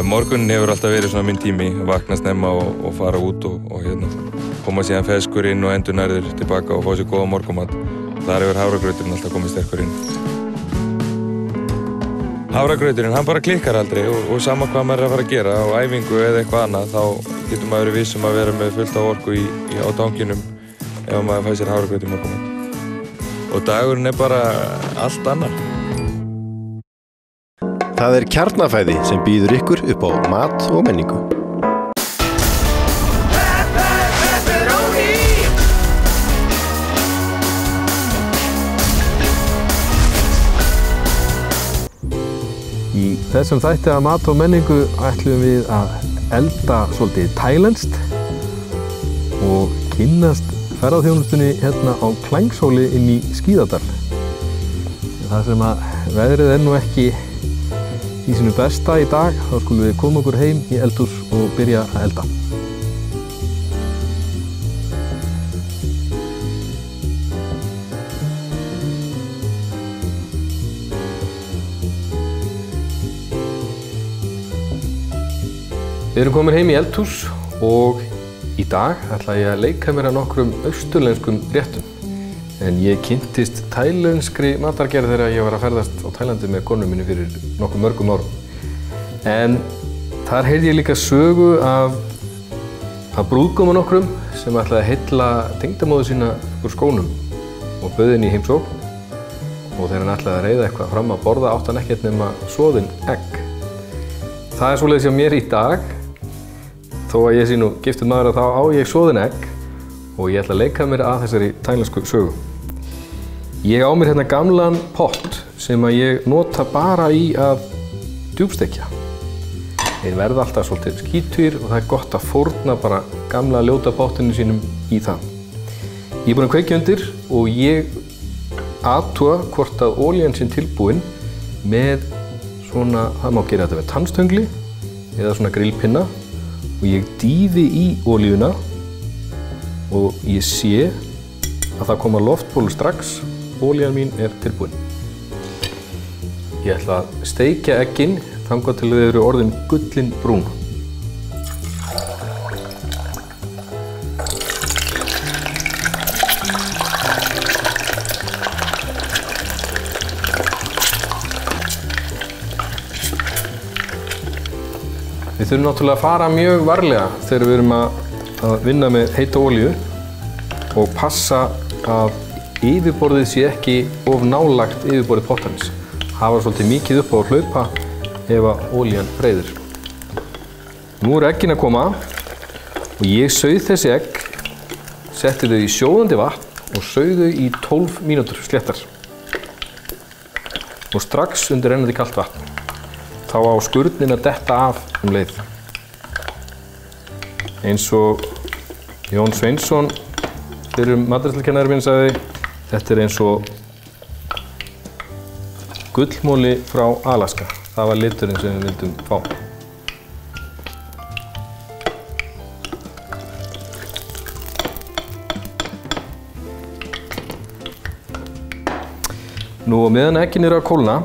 Morgunin hefur alltaf verið svona minn tími, vakna snemma og fara út og koma síðan ferskur inn og endurnærður tilbaka og fá sér góða morgunmat. Þar hefur hafragrauturinn alltaf komið sterkur inn. Hafragrauturinn, hann bara klikkar aldrei og sama hvað maður er að fara að gera á æfingu eða eitthvað annað, þá getur maður verið viss að vera með fullt af orku á tankinum ef maður fær sér hafragraut í morgunmat. Og dagurinn er bara allt annar. Það er Kjarnafæði sem býður ykkur upp á mat og menningu. Í þessum þætti af mat og menningu ætlum við að elda svolítið tælenskt og kynnast ferðaþjónustunni hérna á Klængshóli inn í Skíðadal. Það sem að veðrið er nú ekki í sínu besta í dag, þá skulum við koma okkur heim í eldhús og byrja að elda. Við erum komin heim í eldhús og í dag ætla ég að leika mér að nokkrum austurlenskum réttum. En ég kynntist tælenskri matargerð þegar ég var að ferðast á Tælandi með konu minni fyrir nokkuð mörgum árum. En þar heyrði ég líka sögu af brúðguma nokkrum sem ætlaði að heilla tengdamóður sína úr skónum og bauð henni í heimsókn. Og þegar hann ætlaði að reiða eitthvað fram að borða átti hann ekkert nema soðin egg. Það er svoleiðis hjá mér í dag. Þó að ég sé nú giftur maður að þá á ég soðin egg og ég ætla að leika mér að þessari tælensku sögu. Ég á mér hérna gamlan pott sem að ég nota bara í að djúpstekja. Þeir verða alltaf svolítið skítugir og það er gott að fórna bara gamla ljóta pottinu sínum í það. Ég er búinn að kveikja undir og ég athuga hvort að olían sé tilbúin með svona, það má gera þetta með tannstöngli eða svona grillpinna og ég dýfi í olíuna og ég sé að það koma loftbólur strax, olían mín er tilbúin. Ég ætla að steikja eggin þangað til þau eru orðin gullin brún. Við þurfum náttúrulega að fara mjög varlega þegar við erum að vinna með heita olíu og passa að yfirborðið sé ekki of nálagt yfirborðið pottarins. Hafa svolítið mikið upp á að hlaupa ef að olían breiðir. Nú eru eggin að koma og ég sauð þessi egg, setti þau í sjóðandi vatn og sauð þau í 12 mínútur sléttar. Og strax undir rennandi kalt vatn. Þá á skurnin að detta af leið. Eins og Jón Sveinsson, fyrir matreiðslukennari minn, sagði, þetta er eins og gullmoli frá Alaska. Það var liturinn sem við vildum fá. Nú og meðan eggin eru að kólna,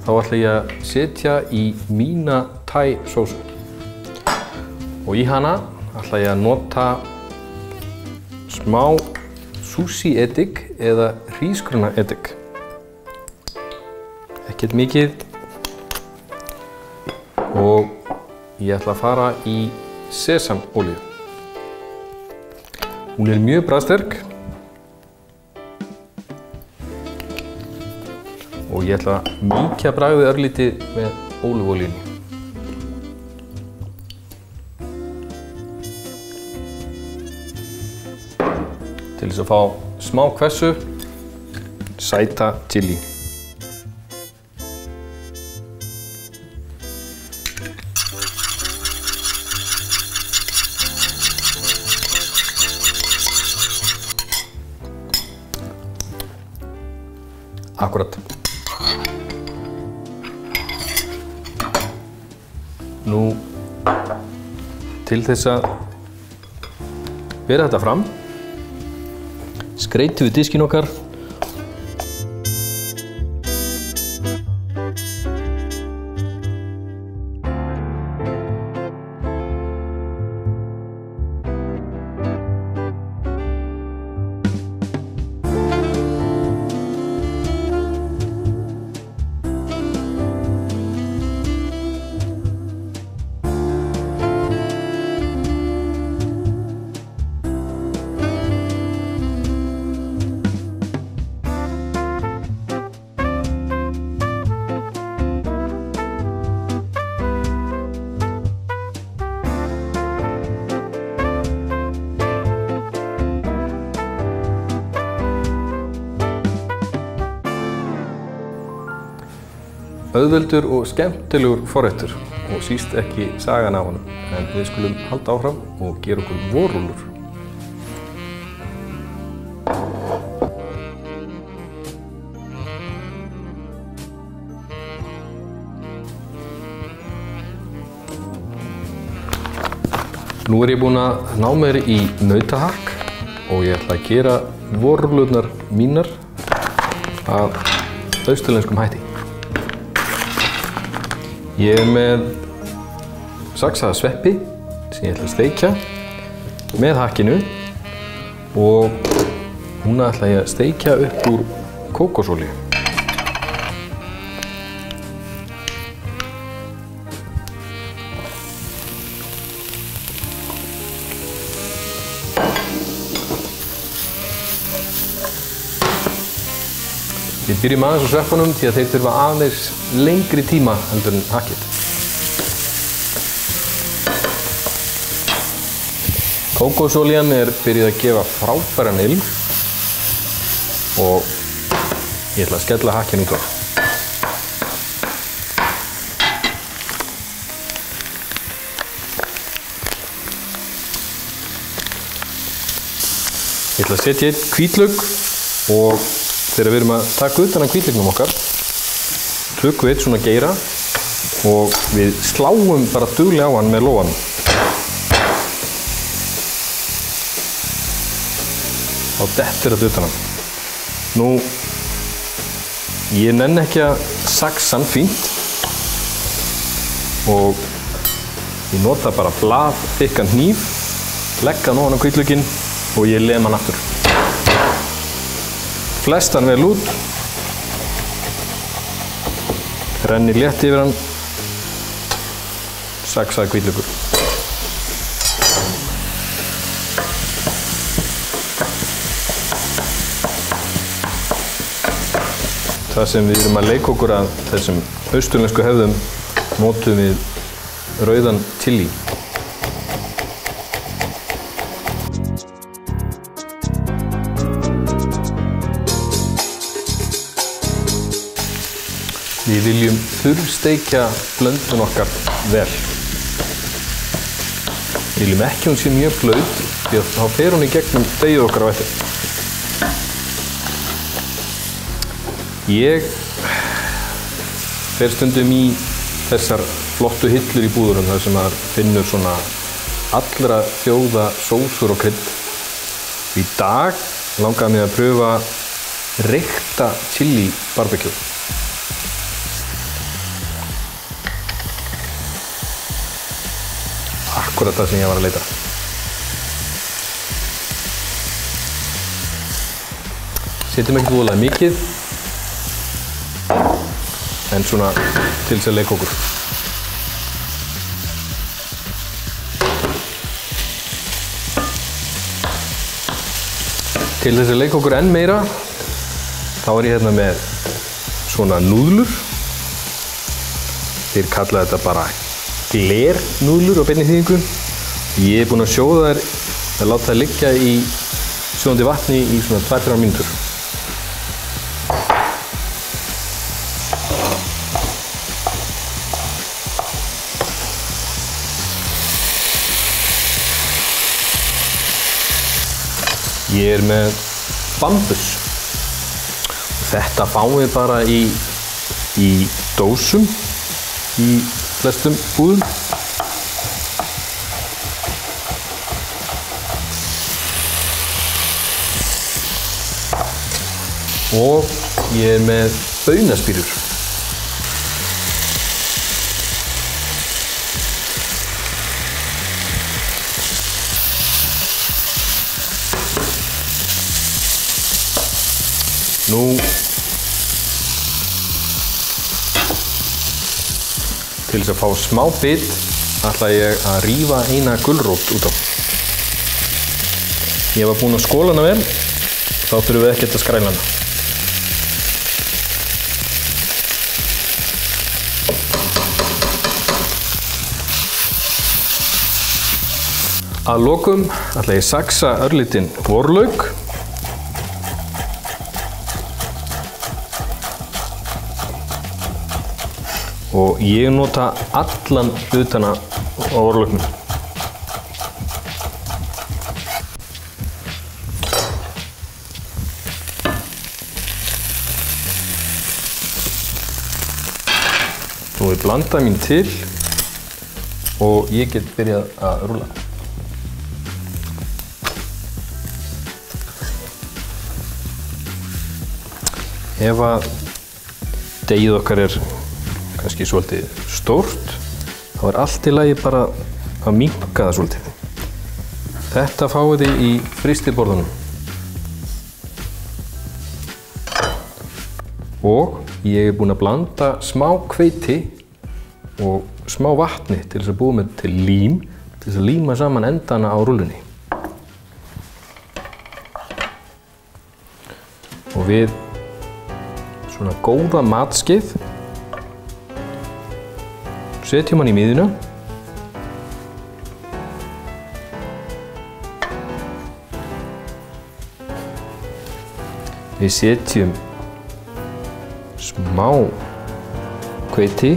þá ætla ég að setja í mína thai-sósu. Og í hana ætla ég að nota smá sushi-edik eða hrísgrjóna-edik. Ekkert mikið. Og ég ætla að fara í sesamolíu. Hún er mjög bragðsterk. Og ég ætla að mýkja bragðið örlítið með ólífuolíunni. Til þess að fá smá hvessu, sæta chili. Akkurat. Nú, til þess að bera þetta fram, skreytum við diskinn okkar. Auðveldur og skemmtilegur forréttur og síst ekki sagan af honum. En við skulum halda áfram og gera okkur vorrúllur. Nú ég búinn að ná mér í nautahakk og ég ætla að gera vorrúllurnar mínar af austurlenskum hætti. Ég með saksaða sveppi sem ég ætla að steikja með hakkinu og núna ætla ég að steikja upp úr kókosolíu. Við byrjum aðeins á sveppunum því að þeir þurfa aðeins lengri tíma heldur en hakkið. Kókosolían er byrjuð að gefa frábæran ilm og ég ætla að skella hakkinu út á. Ég ætla að setja einn hvítlauk og þegar við erum að taka utan af hvítlauknum okkar tökum við einn svona geira og við sláum bara duglega á hann með lófanum. Þá dettur þetta utan hann. Nú, ég nenni ekki að saxa hann fínt og ég nota bara blaðþykkan hníf, legg hann ofan á hvítlaukinn og ég lem hann aftur. Flest hann vel út, renni létt yfir hann, saxaði hvítlaukur. Það sem við erum að leika okkur að þessum austurlensku hefðum notum við rauðan chili. Við viljum þurrsteikja blöndun okkar vel. Við viljum ekki að hún sé mjög blaut því að þá fer hún í gegnum deigið okkar á eftir. Ég fer stundum í þessar flottu hillur í búðurum þar sem maður finnur svona allra þjóða sósur og krydd. Í dag langaði mig að pröfa reykta chili barbecue. Akkurat það sem ég var að leita. Setjum ekki voðalega mikið, en svona til þess að leika okkur. Til þess að leika okkur enn meira, þá er ég hérna með svona núðlur. Þeir kalla þetta bara glernúðlur á beinni þýðingu. Ég er búinn að sjóða þær að láta þær liggja í sjóðandi vatni í svona 2-3 mínútur. Ég er með bambus. Þetta fáum við bara í dósum í flestum búðum. Og ég er með baunaspírur. Nú til þess að fá smá bit ætla ég að rífa eina gulrót út á. Ég var búinn að skóla hana vel, þá þurfum við ekkert að skræla hana. Að lokum ætla ég að saxa örlítinn vorlauk. Og ég nota allan hlutana á orðlauknum. Nú blanda mín til og ég get byrjað að rúlla. Ef að deigið okkar kannski svolítið stórt, þá allt í lagi bara að minnka það svolítið. Þetta fáið þið í frystiborðunum. Og ég búinn að blanda smá hveiti og smá vatni til þess að búa með til lím, til þess að líma saman endana á rúllunni. Og við svona góða matskeið setjum hann í miðjuna. Við setjum smá hveiti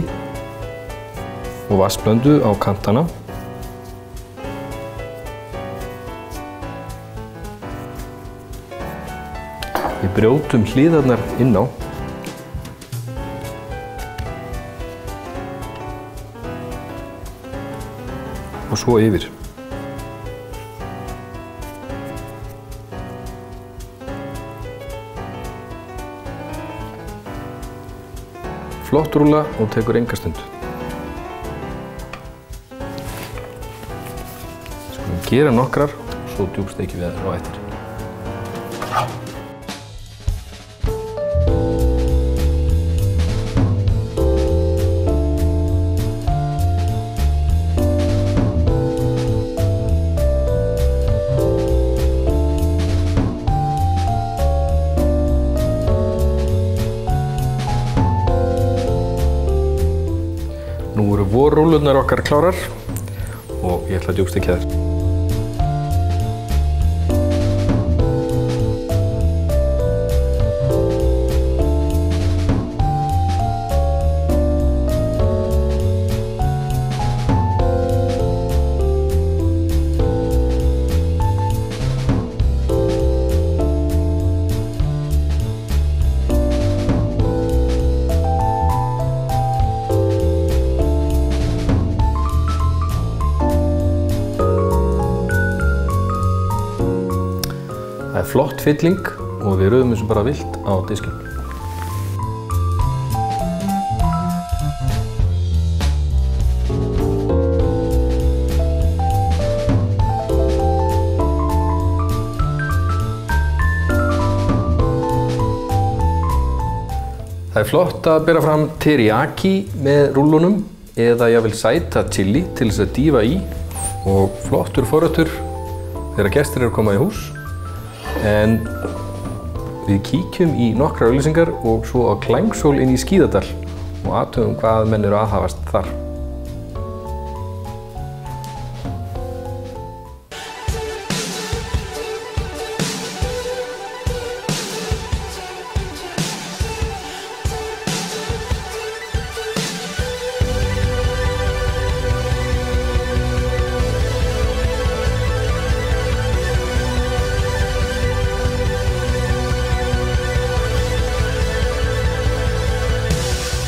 og vatnsblöndu á kantana. Við brjótum hliðarnar inn á. Og svo yfir. Flott rúlla og tekur enga stund. Skulum gera nokkrar, svo djúpsteikjum við þær á eftir. Nú eru vorrúllurnar okkar klárar og ég ætla að djúpsteikja þær. Það er flott fylling og við röðum þessu bara vilt á diskinn. Það er flott að bera fram teriyaki með rúllunum eða jafnvel sæta chili til þess að dýfa í og flottur forréttur þegar gestir eru að koma í hús. En við kíkjum í nokkrar auglýsingar og svo á Klængsól inn í Skíðadal og athugum hvað menn eru aðhafast þar.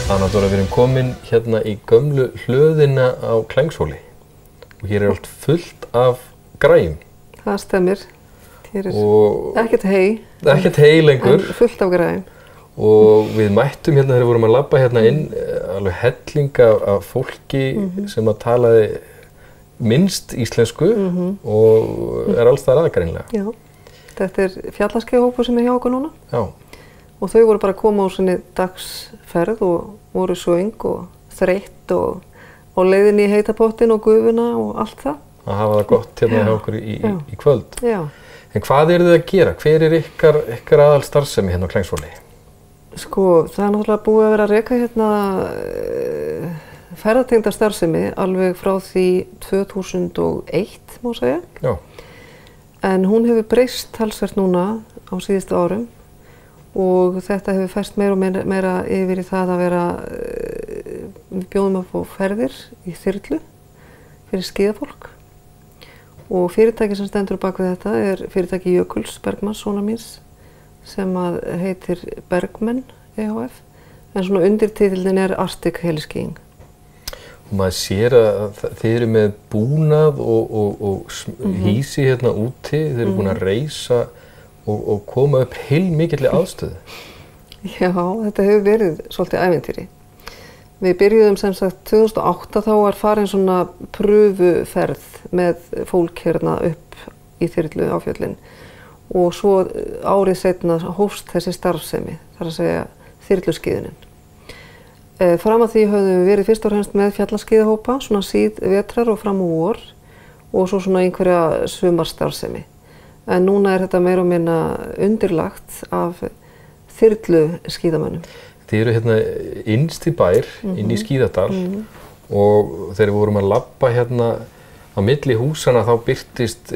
Anna Dóra, við erum komin hérna í gömlu hlöðina á Klængsóli og hér er allt fullt af græjum. Það stemmir. Hér er ekkert hei lengur. En fullt af græjum. Og við mættum hérna þegar við vorum að labba hérna inn alveg helling af fólki sem að talaði minnst íslensku og er alls þar aðgreinlega. Já, þetta er fjallaskeiðahópur sem er hjá okkur núna. Já. Og þau voru bara að koma á sinni dagsferð og voru svöng og þreytt og leiðin í heita pottinn og gufuna og allt það. Að hafa það gott hérna hjá okkur í kvöld. Já. En hvað eru þið að gera? Hver er ykkar aðal starfsemi hérna á Klængsóli? Sko, það er náttúrulega búið að vera að reka hérna ferðatengda starfsemi alveg frá því 2001, má segja. Já. En hún hefur breyst talsvert núna á síðustu árum. Og þetta hefur færst meira og meira yfir í það að vera við bjóðum upp á ferðir í þyrlu fyrir skíðafólk og fyrirtæki sem stendur bak við þetta fyrirtæki Jökuls Bergmanns, sonar míns, sem að heitir Bergmenn EHF, en svona undirtitillinn Arctic Heliskiing. Maður sér að þið eru með búnað og hýsi hérna úti, þið eru búin að reisa og koma upp heilmikilli aðstöðu. Já, þetta hefur verið svolítið ævintýri. Við byrjuðum sem sagt 2008, þá var farin svona pröfuferð með fólk hérna upp í þyrlu á fjöllin og svo árið seinna hófst þessi starfsemi, þar að segja þyrluskíðunin. Fram að því höfðum við verið fyrst og fremst með fjallaskíðahópa, svona síð vetrar og fram á vor og svo svona einhverja sumarstarfsemi. En núna þetta meira og minna undirlagt af þyrluskíðamönnum. Þið eru hérna innst í bær, inn í Skíðadal og þegar við vorum að labba hérna á milli húsana þá birtist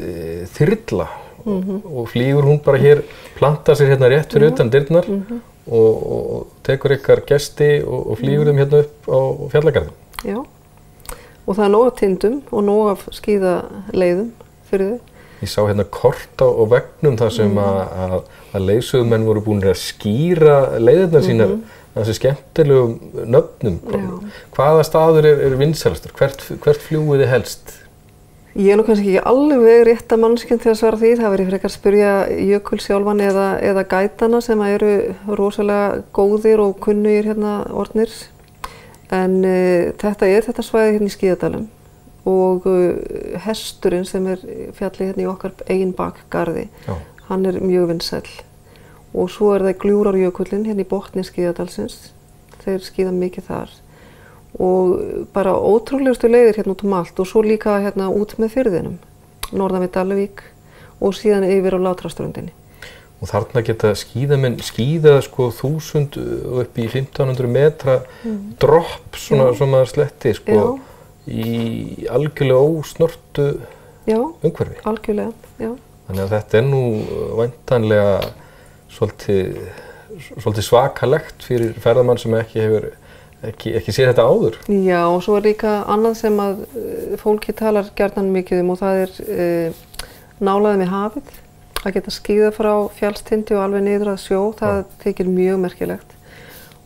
þyrla og flýgur hún bara hér, plantar sér hérna rétt fyrir utan dyrnar og tekur ykkar gesti og flýgur þeim hérna upp á fjallagarðum. Já, og það nóg af tindum og nóg af skíðaleiðum fyrir þau. Ég sá hérna kort á veggnum þar sem að leiðsögumenn voru búin að skýra leiðirnar sínar þessi skemmtilegum nöfnum. Hvaða staður vinsælastur? Hvert fljúið þið helst? Ég nú kannski ekki alveg rétta manneskjan til að svara því. Það verið frekar að spyrja Jökul sjálfan eða gætana sem eru rosalega góðir og kunnugir hérna orðnir. En þetta svæði hérna í Skíðadalum og hesturinn sem fjallið hérna í okkar eigin bakgarði, hann mjög vinsæll. Og svo það Gljúrárjökullinn hérna í botni Skíðadalsins, þeir skíða mikið þar. Og bara ótrúlegustu leiðir hérna út allt og svo líka hérna út með firðinum, norðan við Dalvík og síðan yfir á Látraströndinni. Og þarna geta skíðamenn skíðað sko 1000 upp í 1500 metra dropp svona sem maður sletti sko í algjörlega ósnortu umhverfi. Já, algjörlega, já. Þannig að þetta nú væntanlega svolítið svakalegt fyrir ferðamann sem ekki hefur ekki séð þetta áður. Já, og svo líka annað sem að fólki talar gjarnan mikið og það nálægðin við hafið. Að geta skíða frá fjallstindi og alveg niður að sjó, það þykir mjög merkilegt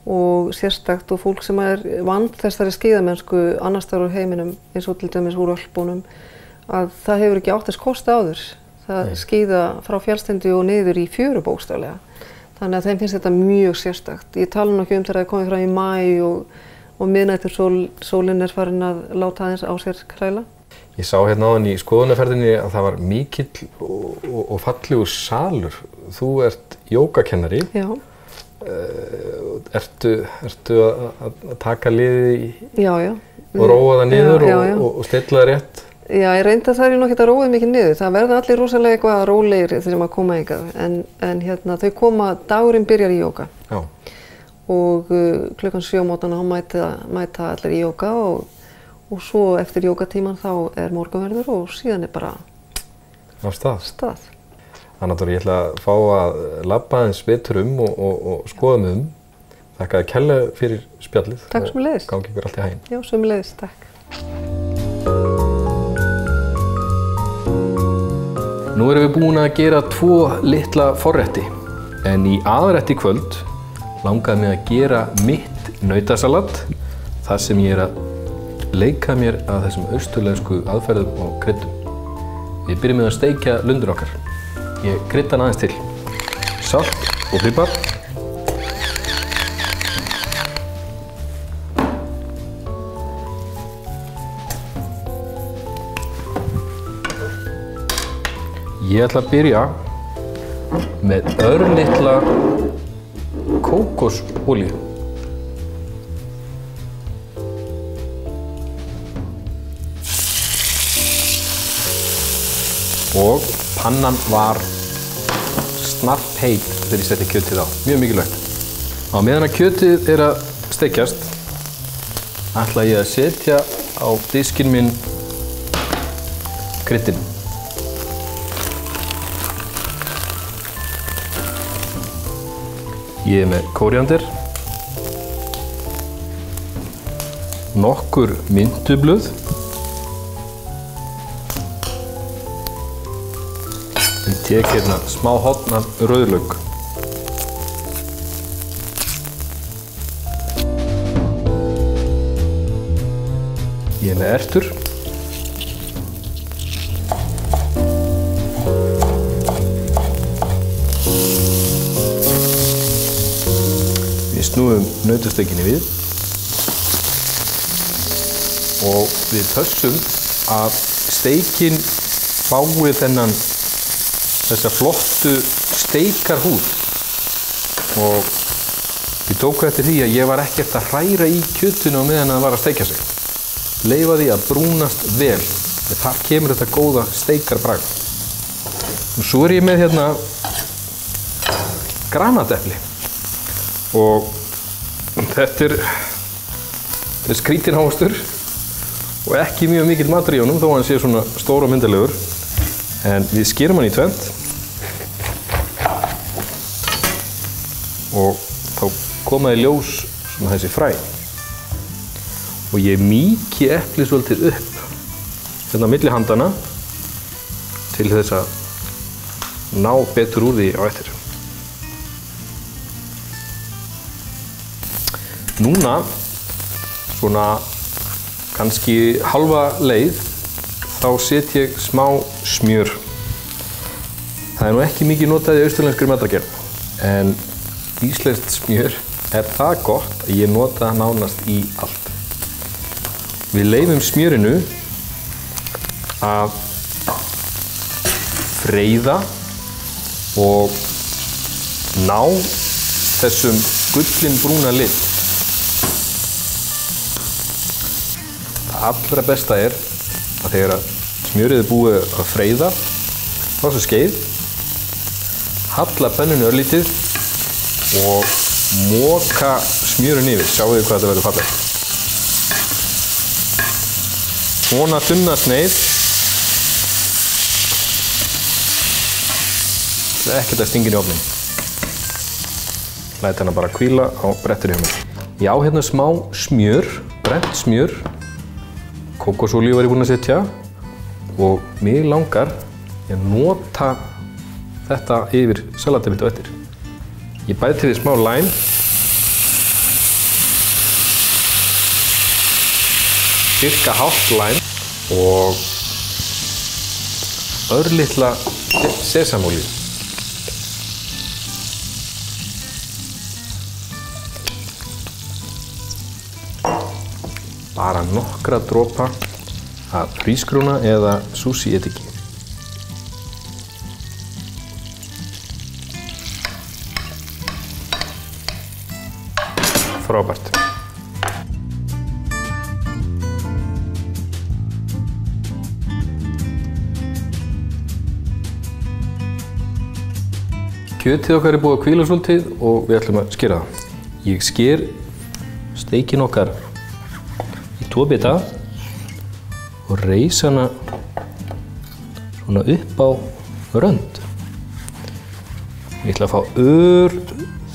og sérstakt og fólk sem vant þessari skíðamennsku annars staðar úr heiminum, eins og til dæmis úr Ölpunum, að það hefur ekki átt þess kost áður. Það skíða frá fjallstindi og niður í fjöru bókstaflega. Þannig að þeim finnst þetta mjög sérstakt. Ég tala nú ekki þegar það komið fram í maí og miðnættur sólin farin að láta aðeins á sér kræla. Ég sá hérna áðan í skoðunarferðinni að það var mikill og fallegur salur. Þú ert jógakennari. Já. Ertu að taka liðið og róa það niður og stilla það rétt? Já, ég reyndi að það nú ekki að róa mikið niður. Það verða allir rosalega eitthvað rólegir þegar maður koma hingað. En hérna, þau koma, dagurinn byrjar í jóga. Já. Og klukkan 7 á mótana mæta allir í jóga og svo eftir jógatíman þá morgunverður og síðan bara á stað. Anna-Dóra, ég ætla að fá að labba aðeins betur og skoða Þakka þér kærlega fyrir spjallið. Takk sömuleiðis. Gangi ykkur allt í haginn. Já, sömuleiðis, takk. Nú erum við búin að gera 2 litla forrétti, en í aðrætti kvöld langaði mig að gera mitt nautasalat, þar sem ég að leika mér að þessum austurlensku aðferðum og kryddum. Við byrjum með að steikja lundur okkar. Ég krydda hann aðeins til. Salt og pipar. Ég ætla að byrja með örlitla kókosolíu. Og pannan var snarpheit þegar ég setti kjötið á. Mjög mikilvægt. Á meðan að kjötið að steikjast ætla ég að setja á diskinn minn kryddin. Ég með kóríander, nokkur myntublöð. Ég tek hérna smá horn af rauðlauk. Ég er með ertur. Við snúum nautastekinni við og við pössum að steikin fái þessa flottu steikarhúð og ég tók eftir því að ég var ekkert að hræra í kjötinu á meðan það var að steikja sig. Leyfa því að brúnast vel, þar kemur þetta góða steikarbragð. Og svo er ég með hérna granatepli og þetta er skrítinn ávöxtur og ekki mjög mikill matur í honum þó að hann sé svona stór og myndarlegur. En við skerum hann í tvennt og þá koma í ljós svona þessi fræ. Og ég mýki eplið svolítið upp hérna á milli handana til þess að ná betur úr því á eftir. Núna, svona kannski halva leið, þá set ég smá smjör. Það er nú ekki mikið notað í austurlenskri matargerð, en íslenskt smjör er það gott að ég nota nánast í allt. Við leyfum smjörinu að freyða og ná þessum gullinbrúna lit. Það allra besta er að þegar smjörið er búið að freyða, þá svo skeið, halla pönnunni örlítið og moka smjörinu yfir. Sjáu þið hvað þetta verður fallegt. Svona þunna sneið. Það er ekkert að stinga inn í ofninn. Læt hana bara hvíla á brettinu hjá mér. Ég á hérna smá smjör, brennt smjör. Kókosolíu var ég búinn að setja og mig langar að nota þetta yfir salatið mitt á eftir. Ég bæti við smá læm. Cirka hálft læm og örlitla sesamolíu. Bara nokkra dropa af hrísgrjóna eða sushi ediki. Frábært. Kjötið okkar er búið að hvíla svolítið og við ætlum að skera það. Ég sker steikin okkar í 2 bita og reis hana svona upp á rönd. Ég ætla að fá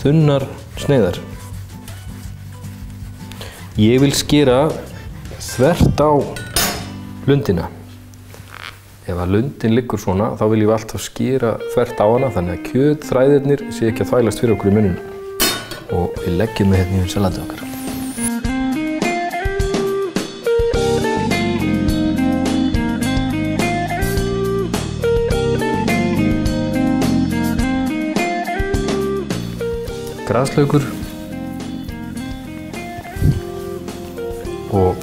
þunnar sneiðar. Ég vil skera þvert á lundina. Ef að lundin liggur svona, þá viljum við alltaf skera þvert á hana þannig að kjötþræðirnir sé ekki að þvælast fyrir okkur í munninn. Og við leggjum með hérna yfir salatið okkar. Graslaukur og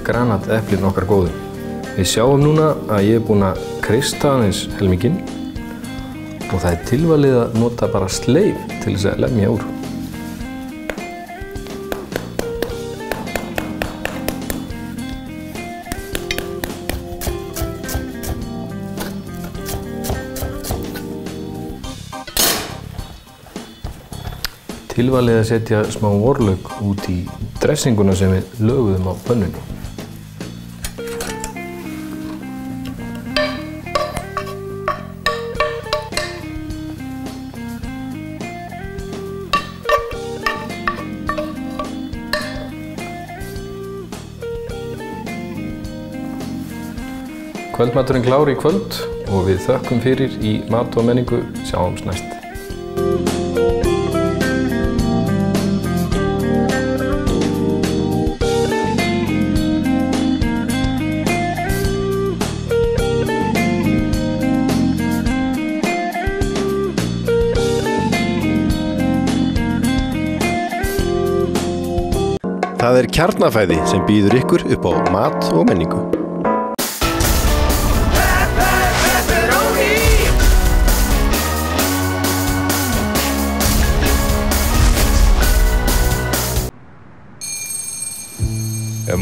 granateplin okkar góðu. Við sjáum núna að ég er búinn að kreista aðeins helminginn og það er tilvalið að nota bara sleif til þess að lemja úr. Tilvalið að setja smá vorlauk út í dressinguna sem við löguðum á pönnunni. kvöldmaturinn klár í kvöld og við þökkum fyrir í Mat og menningu. Sjáumst næst. Það er Kjarnafæði sem býður ykkur upp á mat og menningu.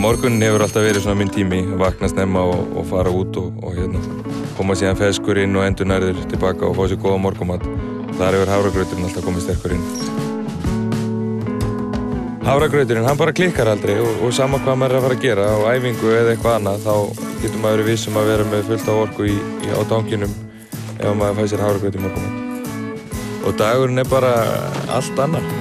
Morgunin hefur alltaf verið svona minn tími, vakna snemma og fara út og koma síðan ferskur inn og endur nærður tilbaka og fá sér góða morgunmat. Þar hefur hafragrauturinn alltaf komið sterkur inn. Hafragrauturinn, hann bara klikkar aldrei og sama hvað maður er að fara að gera á æfingu eða eitthvað annað, þá getur maður verið viss að vera með fullt af orku á tanginum ef maður fær sér hafragraut í morgunmat. Og dagurinn er bara allt annar.